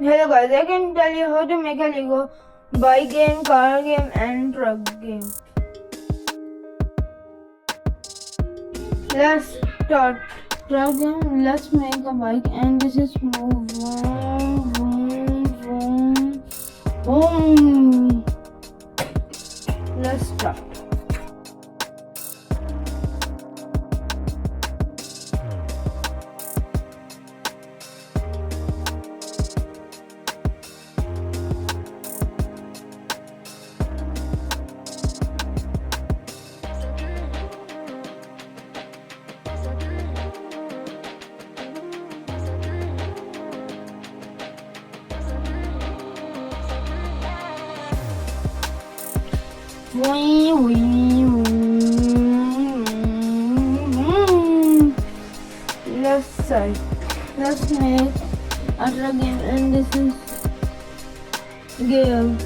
Hello guys, I can tell you how to make a Lego bike game, car game and truck game. Let's start. Truck game, let's make a bike and this is move. Vroom, vroom, vroom, boom. Let's start. Left side. Let's make a truck game and this is gear.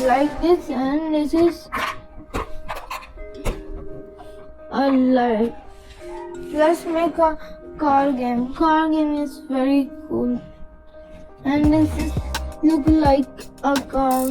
Like this, and this is a light. Let's make a car game. Car game is very cool, and this is look like a car.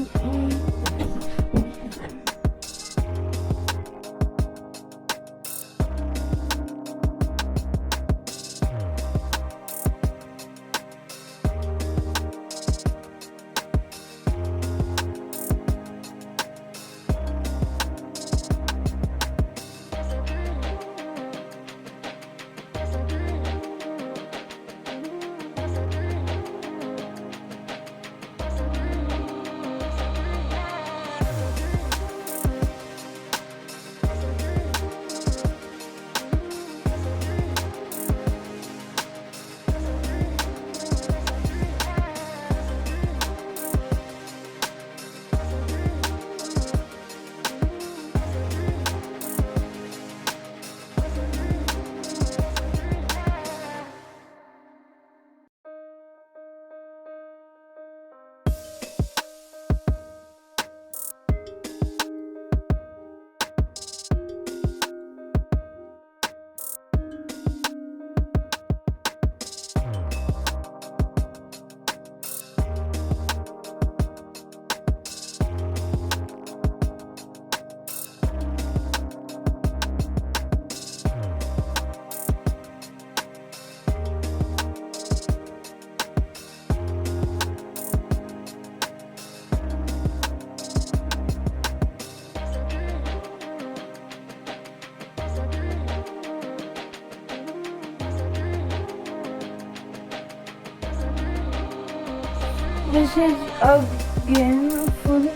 This is a game, full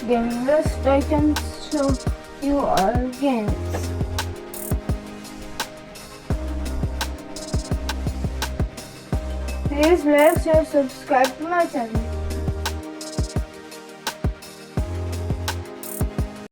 game list. I can show you our games. Please like, share, subscribe to my channel.